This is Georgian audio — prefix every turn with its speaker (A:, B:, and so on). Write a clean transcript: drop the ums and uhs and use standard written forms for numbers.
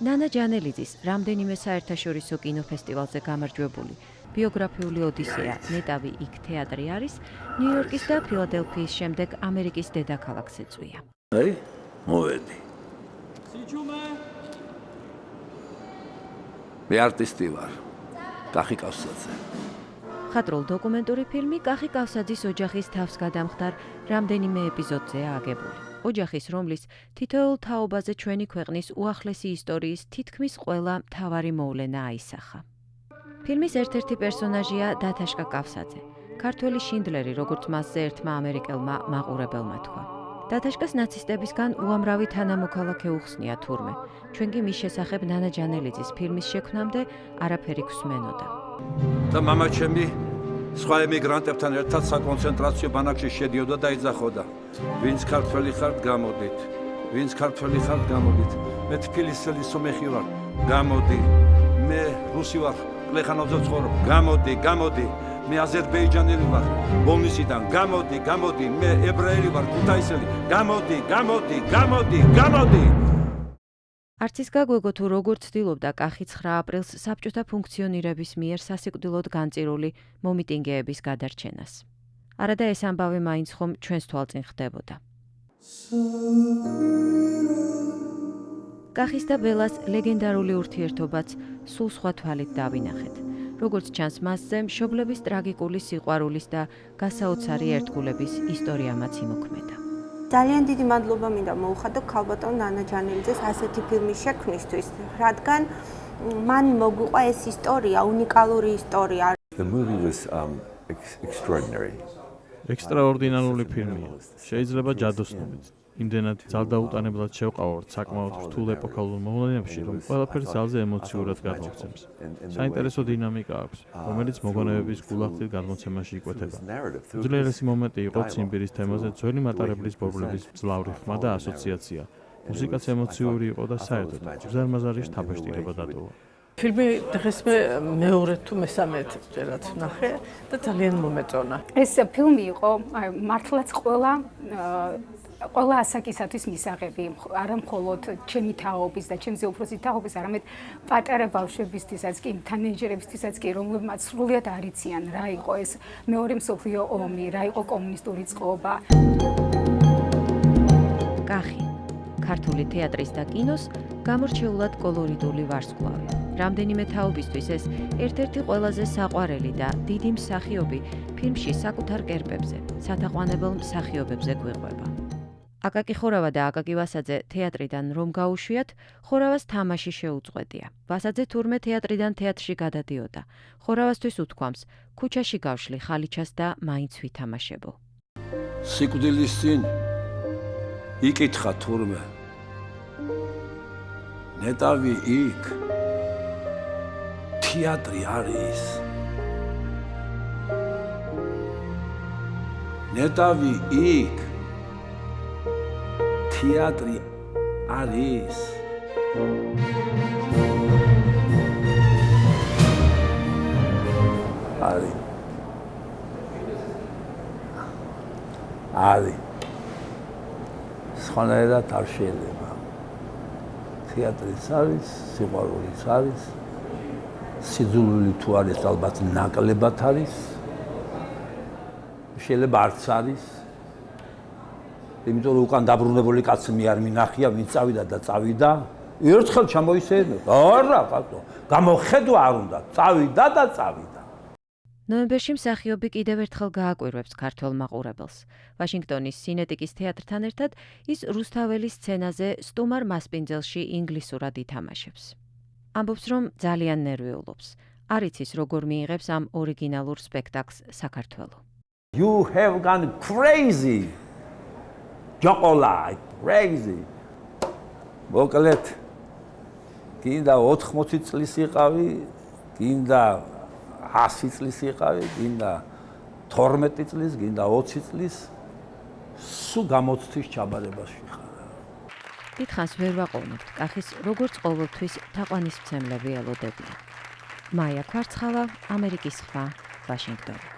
A: ნანა ჯანელიძის რამდენიმე საერთაშორისო კინოფესტივალზე გამარჯვებული ბიოგრაფიული ოდისეა ნეტავი იქ თეატრი არის ნიუ-იორკის და ფილადელფიის შემდეგ ამერიკის დედაქალაქს ეწვია.
B: აი, მოვედი. მე არტისტი ვარ. კახი კავსაძე.
A: ხატრულ დოკუმენტური ფილმი კახი კავსაძის ოჯახის თავს გადამხდარ რამდენიმე ეპიზოდზეა აგებული. ოჯახის, რომლის თითოეულ თაობაზე ჩვენი ქვეყნის უახლესი ისტორიის თითქმის ყველა მთავარი მოვლენა აისახა. ფილმის ერთ-ერთი პერსონაჟია დათაშკა კავსაძე, ქართველი შინდლერი, როგორც მასზე ერთმა ამერიკელმა მაყურებელმა თქვა. დათაშკას ნაცისტებისგან უამრავი თანამოქალაქე უხსნია თურმე. ჩვენ კი მის შესახებ ნანა ჯანელიძის ფილმის შექმნამდე არაფერი გვსმენოდა.
B: და მამა ჩემი სხვა ემიგრანტებთან ერთად საკონცენტრაციო ბანაკში შედიოდა და იძახოდა. ვინც ქართველი ხართ, გამოდით. ვინც ქართველი ხართ, გამოდით. მე თბილისელი სომეხი ვარ. გამოდი. მე რუსი ვარ. კლეხანოვზე ვცხოვრობ. გამოდი, გამოდი. მე აზერბაიჯანელი ვარ. ბოლნისიდან. გამოდი, გამოდი. მე ებრაელი ვარ, ქუთაისელი. გამოდი, გამოდი, გამოდი, გამოდი.
A: არც ის გაგვეგო თუ როგორ ცდილობდა კახი 9 აპრილს საბჭოთა ფუნქციონირების მიერ სასიკვდილოდ განწირული მომიტინგეების გადარჩენას. არადა ეს ამბავი მაინც ხომ ჩვენს თვალწინ ხდებოდა. კახის და ბელას ლეგენდარული ურთიერთობაც სულ სხვა თვალით დავინახეთ. როგორც ჩანს, მასზე მშობლების ტრაგიკული სიყვარულის და გასაოცარი ერთგულების ისტორიამაც იმოქმედა.
C: ძალიან დიდი მადლობა მინდა მოუხადო ქალბატონ ნანა ჯანელიძეს ასეთი ფილმის შექმნისთვის, რადგან მან მოგვიყვა ეს ისტორია, უნიკალური ისტორია.
D: The movie was extraordinary.
E: ექსტრაორდინარული ფილმია. შეიძლება ჯადოსნობით. იმდენად ძალდაუტანებლად შევყავართ საკმაოდ რთულ ეპოქალურ მოვლენებში, რომ ყველაფერს ძალზე ემოციურად გადმოგვცემს. საინტერესო დინამიკა აქვს, რომელიც მოგონებების გულახდილ გადმოცემაში იკვეთება. უძლიერესი მომენტი იყო ციმბირის თემაზე ძველი მატარებლის ბორბლების მძლავრი ხმა და ასოციაცია. მუსიკაც ემოციური იყო და საერთოდ უზარმაზარი შთაბეჭდილება დატოვა.
F: ფილმი დღეს მე მეორე თუ მესამედ ჯერაც ვნახე და ძალიან მომეწონა.
G: ეს ფილმი იყო მართლაც ყველა ასაკისათვის მისაღები, არა მხოლოდ ჩემი თაობის და ჩემზე უფროსი თაობის, არამედ პატარა ბავშვებისთვისაც კი, თინეიჯერებისთვისაც კი, რომლებმაც სრულიად არ იციან რა იყო ეს მეორე მსოფლიო ომი, რა იყო კომუნისტური წყობა.
A: კახი, ქართული თეატრის და კინოს გამორჩეულად კოლორიტული ვარსკვლავი. რამდენიმე თაობისთვის ეს ერთ-ერთი ყველაზე საყვარელი და დიდი მსახიობი ფილმში საკუთარ კერპებზე, სათაყვანებელ მსახიობებზე გვიყვება. აკაკი ხორავა და აკაკი ვასაძე თეატრიდან რომ გაუშვიათ, ხორავას თამაში შეუწყვეტია. ვასაძე თურმე თეატრიდან თეატრში გადადიოდა. ხორავასთვის უთქვამს, ქუჩაში გავშლი ხალიჩას და მაინც ვითამაშებო.
B: სიკვდილის წინ იკითხა თურმე. ნეტავი იქ თეატრი არის. ნეტავი იქ თეატრი არის. არის. არის. სხვანაირად არ შეიძლება. თეატრიც არის, სიყვარულიც არის. სიძულვილი თუ არის, ალბათ ნაკლებად არის. შეიძლება არც არის. იმიტომ რომ უკან დაბრუნებული კაცი მე არ მინახია, ვინც წავიდა და წავიდა. ერთხელ ჩამოისეირნება. არა, ბატონო, გამოხედვა არ უნდა. წავიდა და წავიდა.
A: ნოემბერში მსახიობი კიდევ ერთხელ გააკვირვებს ქართველ მაყურებელს. ვაშინგტონის სინეტიკის თეატრთან ერთად ის რუსთაველის სცენაზე სტუმარ მასპინძელში ინგლისურად ითამაშებს. ამბობს, რომ ძალიან ნერვიულობს. არ იცის, როგორ მიიღებს ამ ორიგინალურ სპექტაკლს საქართველო.
B: You have gone crazy. Jokolai, crazy. მოკლედ, გინდა 80 წლის იყავი, გინდა 100 წლის იყავი, გინდა 12 წლის, გინდა 20 წლის, სულ გამოცდის ჩაბარებაში ხარ.
A: დიდხანს ვერ ვაყოვნებთ კახის როგორც ყოველთვის თაყვანისმცემლები ელოდებიან. მაია ქვარცხალა, ამერიკის სხვა, ვაშინგტონი.